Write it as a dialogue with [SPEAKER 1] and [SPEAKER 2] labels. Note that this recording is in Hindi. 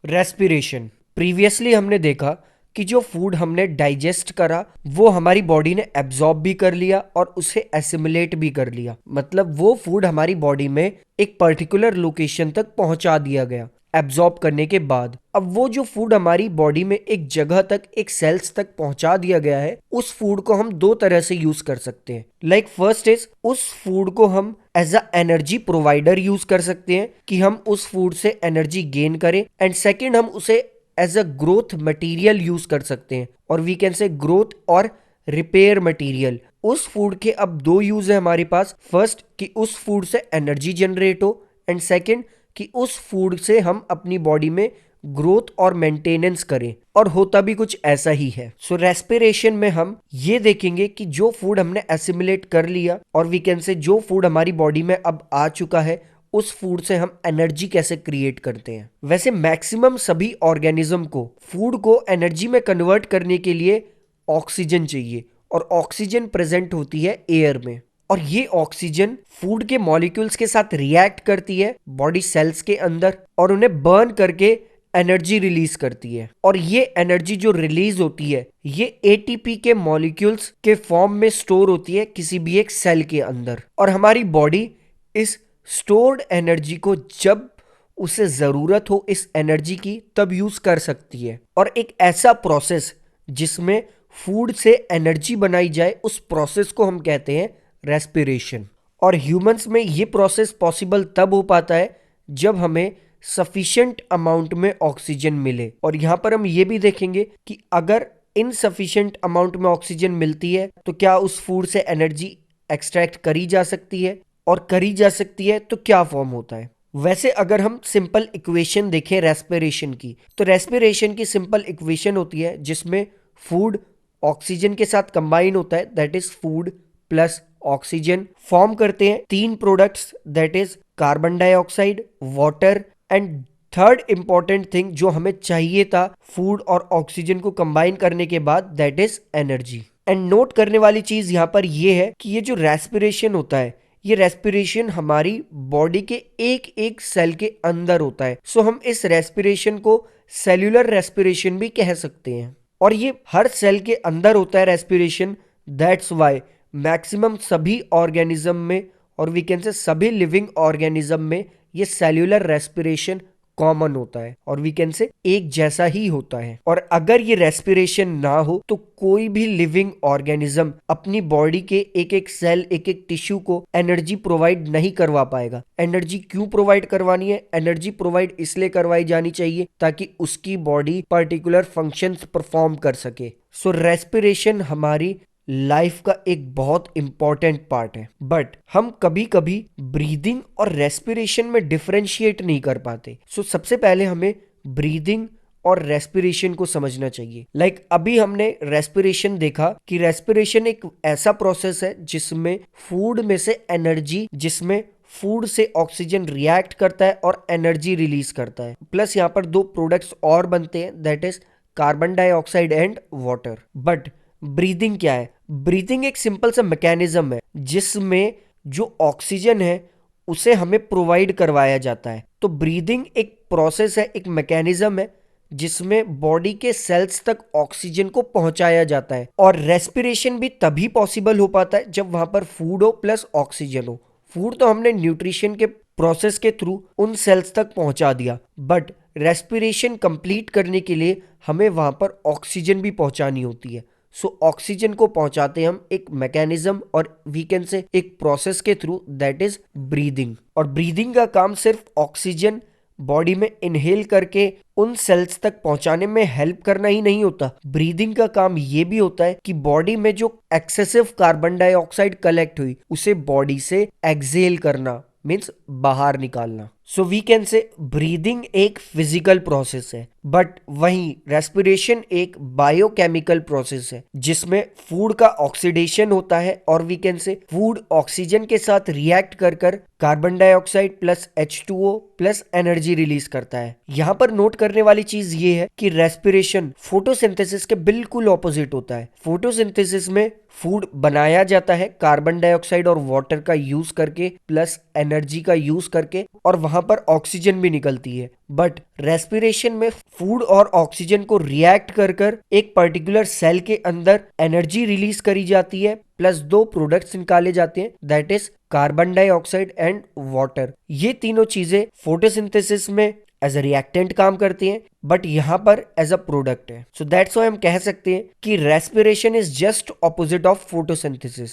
[SPEAKER 1] रेस्पिरेशन। प्रीवियसली हमने देखा कि जो फूड हमने डाइजेस्ट करा वो हमारी बॉडी ने एब्जॉर्ब भी कर लिया और उसे एसिमिलेट भी कर लिया, मतलब वो फूड हमारी बॉडी में एक पर्टिकुलर लोकेशन तक पहुंचा दिया गया एब्जॉर्ब करने के बाद। अब वो जो फूड हमारी बॉडी में एक जगह तक, एक सेल्स तक पहुंचा दिया गया है, उस फूड को हम दो तरह से यूज कर सकते हैं। लाइक फर्स्ट इज, उस फूड को हम as a energy provider use कर सकते हैं कि हम उस फूड से एनर्जी गेन करें, एंड सेकेंड हम उसे as a growth material use कर सकते हैं, और वी कैन से ग्रोथ और रिपेयर मटेरियल। उस फूड के अब दो यूज है हमारे पास। फर्स्ट कि उस फूड से एनर्जी जनरेट हो, एंड सेकेंड कि उस फूड से हम अपनी बॉडी में ग्रोथ और मेंटेनेंस करें, और होता भी कुछ ऐसा ही है। सो रेस्पिरेशन में हम ये देखेंगे कि जो फूड हमने एसिमिलेट कर लिया, और वी कैन से जो फूड हमारी बॉडी में अब आ चुका है, उस फूड से हम एनर्जी कैसे क्रिएट करते हैं। वैसे मैक्सिमम सभी ऑर्गेनिज्म को फूड को एनर्जी में कन्वर्ट करने के लिए ऑक्सीजन चाहिए, और ऑक्सीजन प्रेजेंट होती है एयर में, और ये ऑक्सीजन फूड के मॉलिक्यूल्स के साथ रिएक्ट करती है बॉडी सेल्स के अंदर, और उन्हें बर्न करके एनर्जी रिलीज करती है। और ये एनर्जी जो रिलीज होती है, ये एटीपी के मॉलिक्यूल्स के फॉर्म में स्टोर होती है किसी भी एक सेल के अंदर, और हमारी बॉडी इस स्टोर्ड एनर्जी को जब उसे जरूरत हो इस एनर्जी की, तब यूज कर सकती है। और एक ऐसा प्रोसेस जिसमें फूड से एनर्जी बनाई जाए, उस प्रोसेस को हम कहते हैं रेस्पिरेशन। और ह्यूमंस में ये प्रोसेस पॉसिबल तब हो पाता है जब हमें सफिशिएंट अमाउंट में ऑक्सीजन मिले। और यहां पर हम ये भी देखेंगे कि अगर इनसफिशिएंट अमाउंट में ऑक्सीजन मिलती है तो क्या उस फूड से एनर्जी एक्सट्रैक्ट करी जा सकती है, और करी जा सकती है तो क्या फॉर्म होता है। वैसे अगर हम सिंपल इक्वेशन देखें रेस्पिरेशन की, तो रेस्पिरेशन की सिंपल इक्वेशन होती है जिसमें फूड ऑक्सीजन के साथ कंबाइन होता है, that is food plus oxygen form करते हैं तीन products, that is carbon dioxide, water, and third important thing जो हमें चाहिए था फूड और ऑक्सीजन को कंबाइन करने के बाद, that is energy. And note करने वाली चीज यहां पर यह है कि ये जो रेस्पिरेशन होता है, ये रेस्पिरेशन हमारी बॉडी के एक एक सेल के अंदर होता है। सो हम इस रेस्पिरेशन को सेल्यूलर रेस्पिरेशन भी कह सकते हैं, और ये हर सेल के अंदर होता है रेस्पिरेशन। दैट्स वाई मैक्सिमम सभी ऑर्गेनिज्म में, और वी कैन से सभी लिविंग ऑर्गेनिज्म में, ये सेल्यूलर रेस्पिरेशन कॉमन होता है, और वी कैन से एक जैसा ही होता है। और अगर ये रेस्पिरेशन ना हो तो कोई भी लिविंग ऑर्गेनिज्म अपनी बॉडी के एक एक सेल, एक एक टिश्यू को एनर्जी प्रोवाइड नहीं करवा पाएगा। एनर्जी क्यों प्रोवाइड करवानी है? एनर्जी प्रोवाइड इसलिए करवाई जानी चाहिए ताकि उसकी बॉडी पर्टिकुलर फंक्शंस परफॉर्म कर सके। सो रेस्पिरेशन हमारी लाइफ का एक बहुत इंपॉर्टेंट पार्ट है, बट हम कभी कभी ब्रीदिंग और रेस्पिरेशन में डिफरेंशिएट नहीं कर पाते। सो सबसे पहले हमें ब्रीदिंग और रेस्पिरेशन को समझना चाहिए। लाइक अभी हमने रेस्पिरेशन देखा कि रेस्पिरेशन एक ऐसा प्रोसेस है जिसमें फूड में से एनर्जी, जिसमें फूड से ऑक्सीजन रिएक्ट करता है और एनर्जी रिलीज करता है, प्लस यहाँ पर दो प्रोडक्ट्स और बनते हैं, that is carbon dioxide and water. But breathing क्या है? ब्रीदिंग एक सिंपल सा मैकेनिज्म है जिसमें जो ऑक्सीजन है उसे हमें प्रोवाइड करवाया जाता है। तो ब्रीदिंग एक प्रोसेस है, एक मैकेनिज्म है जिसमें बॉडी के सेल्स तक ऑक्सीजन को पहुंचाया जाता है। और रेस्पिरेशन भी तभी पॉसिबल हो पाता है जब वहां पर फूड हो प्लस ऑक्सीजन हो। फूड तो हमने न्यूट्रिशन के प्रोसेस के थ्रू उन सेल्स तक पहुंचा दिया, बट रेस्पिरेशन कंप्लीट करने के लिए हमें वहां पर ऑक्सीजन भी पहुंचानी होती है। सो ऑक्सीजन को पहुंचाते हम एक मैकेनिज्म और वी कैन से एक प्रोसेस के थ्रू, दैट इज ब्रीदिंग। और ब्रीदिंग का काम सिर्फ ऑक्सीजन बॉडी में इनहेल करके उन सेल्स तक पहुंचाने में हेल्प करना ही नहीं होता। ब्रीदिंग का काम ये भी होता है कि बॉडी में जो एक्सेसिव कार्बन डाइऑक्साइड कलेक्ट हुई उसे बॉडी से एक्सेल करना, मीन्स बाहर निकालना। So we can say breathing एक फिजिकल प्रोसेस है, बट वहीं रेस्पिरेशन एक बायोकेमिकल प्रोसेस है जिसमें फूड का ऑक्सीडेशन होता है, और we can say food oxygen के साथ रिएक्ट कर कर carbon dioxide plus H2O plus energy release करता है। यहाँ पर नोट करने वाली चीज ये है कि रेस्पिरेशन फोटोसिंथेसिस के बिल्कुल ऑपोजिट होता है। फोटोसिंथेसिस में फूड बनाया जाता है कार्बन डाइऑक्साइड और वाटर का यूज करके प्लस एनर्जी का यूज करके, और वहां पर ऑक्सीजन भी निकलती है। बट रेस्पिरेशन में फूड और ऑक्सीजन को रिएक्ट कर कर एक पर्टिकुलर सेल के अंदर एनर्जी रिलीज करी जाती है, प्लस दो प्रोडक्ट्स निकाले जाते हैं, that is carbon dioxide and water. ये तीनों चीजें फोटोसिंथेसिस में एज अ रिएक्टेंट काम करती हैं, बट यहाँ पर एज अ प्रोडक्ट है। सो दैट्स व्हाई हम कह सकते हैं कि respiration is just opposite of photosynthesis.